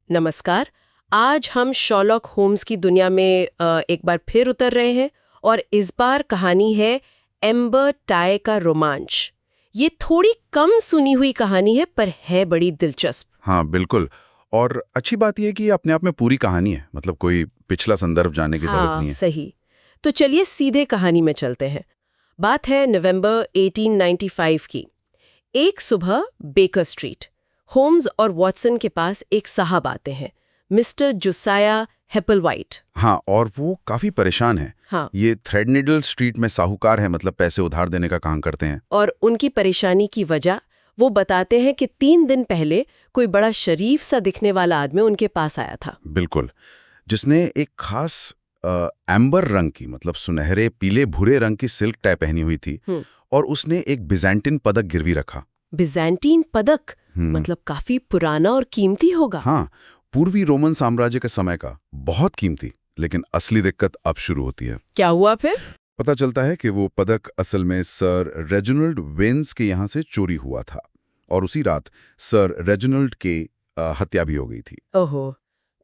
नमस्कार। आज हम शॉर्लॉक होम्स की दुनिया में एक बार फिर उतर रहे हैं और इस बार कहानी है एम्बर टाई का रोमांच। ये थोड़ी कम सुनी हुई कहानी है पर है बड़ी दिलचस्प। हाँ बिल्कुल। और अच्छी बात यह है कि ये अपने आप में पूरी कहानी है, मतलब कोई पिछला संदर्भ जानने की जरूरत हाँ नहीं है। सही। तो चलिए सीधे कहानी में चलते हैं। बात है नवंबर 1895 की। एक सुबह बेकर स्ट्रीट, होम्स और वॉटसन के पास एक साहब आते हैं, मिस्टर जोसाया हेपलवाइट। हाँ, और वो काफी परेशान है। हाँ, ये थ्रेडनीडल स्ट्रीट में साहूकार है, मतलब पैसे उधार देने का काम करते हैं। और उनकी परेशानी की वजह वो बताते हैं कि 3 दिन पहले कोई बड़ा शरीफ सा दिखने वाला आदमी उनके पास आया था। बिल्कुल, जिसने एक खास एम्बर रंग की, मतलब सुनहरे पीले भूरे रंग की सिल्क टाई पहनी हुई थी और उसने एक बिजेंटिन पदक गिरवी रखा। बिजेंटीन पदक? मतलब काफी पुराना और कीमती होगा। हाँ, पूर्वी रोमन साम्राज्य के समय का, बहुत कीमती। लेकिन असली दिक्कत अब शुरू होती है। क्या हुआ फिर? पता चलता है कि वो पदक असल में सर रेजिनाल्ड वेन्स के यहाँ से चोरी हुआ था और उसी रात सर रेजिनाल्ड के हत्या भी हो गई थी। ओहो,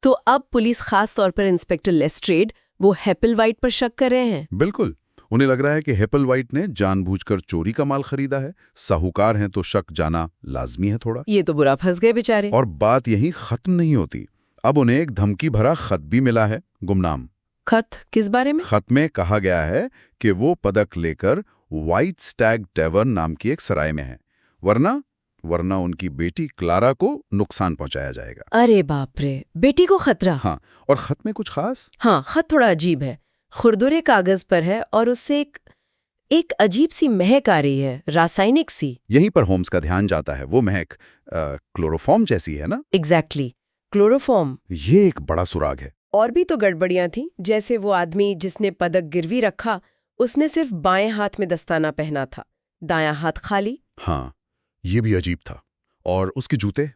तो अब पुलिस खास तौर पर इंस्पेक्टर लेस्ट्रेड वो हेपलवाइट पर शक कर रहे हैं। बिल्कुल, उन्हें लग रहा है कि हेपलवाइट ने जानबूझकर चोरी का माल खरीदा है। साहूकार हैं तो शक जाना लाजमी है थोड़ा। ये तो बुरा फंस गए बेचारे। और बात यही खत्म नहीं होती। अब उन्हें एक धमकी भरा खत भी मिला है, गुमनाम। खत किस बारे में? खत में कहा गया है कि वो पदक लेकर व्हाइट स्टैग टैवर्न नाम की एक सराय में है, वरना उनकी बेटी क्लारा को नुकसान पहुंचाया जाएगा। अरे बाप रे, बेटी को खतरा? हाँ, और खत में कुछ खास। हाँ, खत थोड़ा अजीब है। खुरदुरे कागज पर है और उससे एक अजीब सी महक आ रही है, रासायनिक सी। यहीं पर होम्स का ध्यान जाता है। वो महक क्लोरोफॉर्म जैसी है ना? Exactly, chloroform. ये एक बड़ा सुराग है। और भी तो गड़बड़ियां थी, जैसे वो आदमी जिसने पदक गिरवी रखा उसने सिर्फ बाएं हाथ में दस्ताना पहना था, दायां हाथ खाली। हाँ, ये भी अजीब था। और उसके जूते?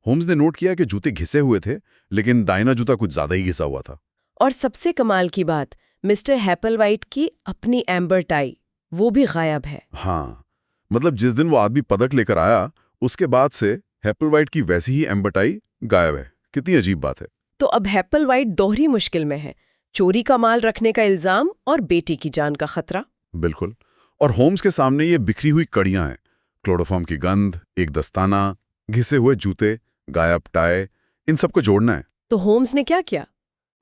होम्स ने नोट किया कि जूते घिसे हुए थे, लेकिन दाहिना जूता कुछ ज्यादा ही घिसा हुआ था। और सबसे कमाल की बात, मिस्टर हेपलवाइट की अपनी एम्बर टाई, वो भी गायब है। हाँ, मतलब जिस दिन वो आदमी पदक लेकर आया, उसके बाद से हेपलवाइट की वैसी ही एम्बर टाई गायब है। कितनी अजीब बात है। तो अब हेपलवाइट दोहरी मुश्किल में है, चोरी का माल रखने का इल्जाम और बेटी की जान का खतरा। बिल्कुल। और होम्स के सामने ये बिखरी हुई कड़ियां हैं, क्लोरोफॉर्म की गंध, एक दस्ताना, घिसे हुए जूते, गायब टाई, इन सबको जोड़ना है। तो होम्स ने क्या किया?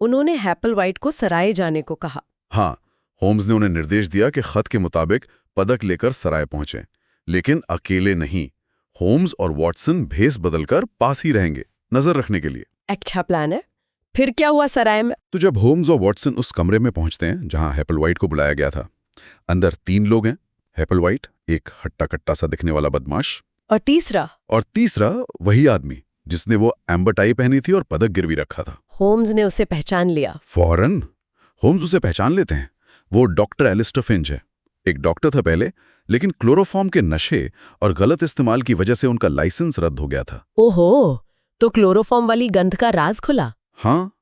उन्होंने हेपलवाइट को सराय जाने को कहा। हाँ, होम्स ने उन्हें निर्देश दिया कि खत के मुताबिक पदक लेकर सराय पहुंचे, लेकिन अकेले नहीं। होम्स और वॉटसन भेस बदलकर पास ही रहेंगे, नजर रखने के लिए। अच्छा प्लान है। फिर क्या हुआ सराय में? तो जब होम्स और वॉटसन उस कमरे में पहुंचते हैं जहां हेपलवाइट को बुलाया गया था, अंदर 3 लोग हैं। हेपलवाइट, एक हट्टा कट्टा सा दिखने वाला बदमाश, और तीसरा वही आदमी जिसने वो एम्बर टाई पहनी थी और पदक गिरवी रखा था। होम्स ने उसे पहचान लिया। फौरन होम्स उसे पहचान लेते हैं। वो डॉक्टर एलिस्टर फिंच है। एक डॉक्टर था पहले, लेकिन क्लोरोफॉर्म के नशे और गलत इस्तेमाल की वजह से उनका लाइसेंस रद्द हो गया था। ओहो, तो क्लोरोफॉर्म वाली गंध का राज खुला। हाँ,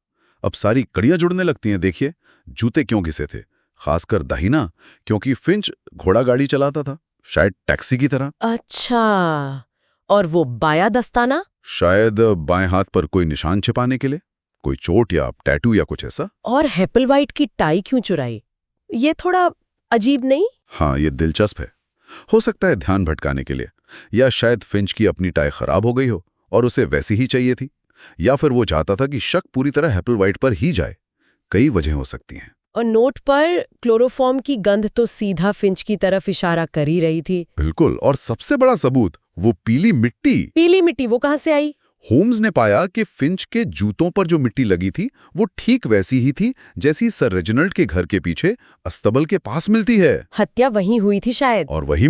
अब सारी कड़ियां जुड़ने लगती हैं। देखिए, जूते क्यों घिसे थे, खासकर दाहिना, क्योंकि फिंच घोड़ा गाड़ी चलाता था, शायद टैक्सी की तरह। अच्छा, और वो बाया दस्ताना? शायद बाएं हाथ पर कोई निशान छिपाने के लिए, कोई चोट या टैटू या कुछ ऐसा। और हेपलवाइट की टाई क्यों चुराई? ये थोड़ा अजीब नहीं? हाँ, ये दिलचस्प है। हो सकता है ध्यान भटकाने के लिए, या शायद फिंच की अपनी टाई खराब हो गई हो और उसे वैसी ही चाहिए थी, या फिर वो चाहता था कि शक पूरी तरह हेपलवाइट पर ही जाए। कई वजह हो सकती हैं। और नोट पर क्लोरोफॉर्म की गंध तो सीधा फिंच की तरफ इशारा कर ही रही थी। बिल्कुल, और सबसे बड़ा सबूत, वो पीली मिट्टी, वो कहाँ से आई? होम्स ने पाया कि फिंच के जूतों पर जो मिट्टी लगी थी वो ठीक वैसी ही थी जैसी सर रेजिनाल्ड के घर के पीछे अस्तबल के पास मिलती है। हत्या वहीं हुई थी शायद। और वही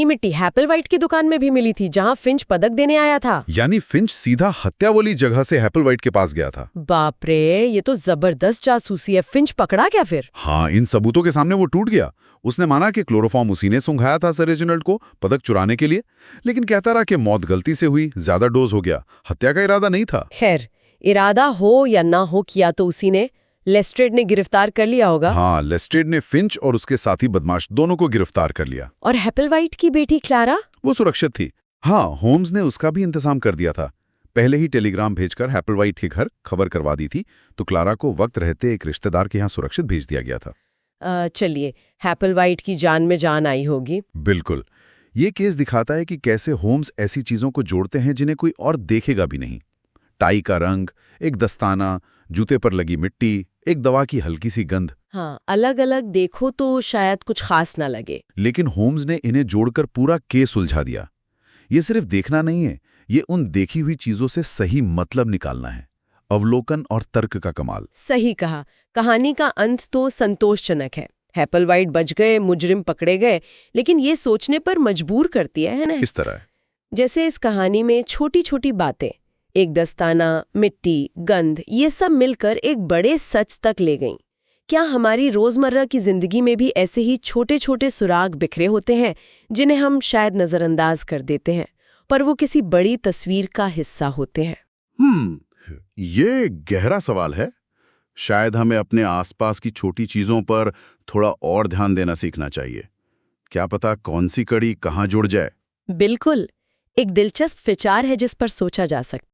मिट्टी हेपलवाइट की दुकान में भी मिली थी जहां फिंच पदक देने आया था। यानी फिंच सीधा हत्या वाली जगह से हेपलवाइट के पास गया था। बाप रे, ये तो जबरदस्त जासूसी है। फिंच पकड़ा क्या फिर? हाँ, इन सबूतों के सामने वो टूट गया। उसने माना कि क्लोरोफॉर्म उसी ने सुंघाया था सर रेजिनाल्ड को पदक चुराने के लिए, लेकिन कहता रहा कि मौत गलती से हुई, ज्यादा डोज हो गया, हत्या का इरादा नहीं था। खैर, इरादा हो या ना हो, किया तो उसी ने। लेस्ट्रेड ने गिरफ्तार कर लिया होगा। हाँ, लेस्ट्रेड ने फिंच और उसके साथी बदमाश दोनों को गिरफ्तार कर लिया। और हेपलवाइट की बेटी क्लारा? वो सुरक्षित थी। हाँ, होम्स ने उसका भी इंतजाम कर दिया था। पहले ही टेलीग्राम भेजकर हैपलवाइट के घर खबर करवा दी थी, तो क्लारा को वक्त रहते एक रिश्तेदार के यहाँ सुरक्षित भेज दिया गया था। चलिए, हैपलवाइट की जान में जान आई होगी। बिल्कुल। ये केस दिखाता है कि कैसे होम्स ऐसी चीजों को जोड़ते हैं जिन्हें कोई और देखेगा भी नहीं। टाई का रंग, एक दस्ताना, जूते पर लगी मिट्टी, एक दवा की हल्की सी गंध। हाँ, अलग अलग देखो तो शायद कुछ खास ना लगे, लेकिन होम्स ने इन्हें जोड़कर पूरा केस उलझा दिया। ये सिर्फ देखना नहीं है, ये उन देखी हुई चीजों से सही मतलब निकालना है। अवलोकन और तर्क का कमाल। सही कहा। कहानी का अंत तो संतोषजनक है। हैपलवाइट बच गए, मुजरिम पकड़े गए, लेकिन ये सोचने पर मजबूर करती है ना? किस तरह? जैसे इस कहानी में छोटी छोटी बातें, एक दस्ताना, मिट्टी, गंध, ये सब मिलकर एक बड़े सच तक ले गईं। क्या हमारी रोजमर्रा की जिंदगी में भी ऐसे ही छोटे छोटे सुराग बिखरे होते हैं जिन्हें हम शायद नजरअंदाज कर देते हैं, पर वो किसी बड़ी तस्वीर का हिस्सा होते हैं? ये गहरा सवाल है। शायद हमें अपने आसपास की छोटी चीजों पर थोड़ा और ध्यान देना सीखना चाहिए। क्या पता कौन सी कड़ी कहाँ जुड़ जाए। बिल्कुल, एक दिलचस्प विचार है जिस पर सोचा जा सकता है।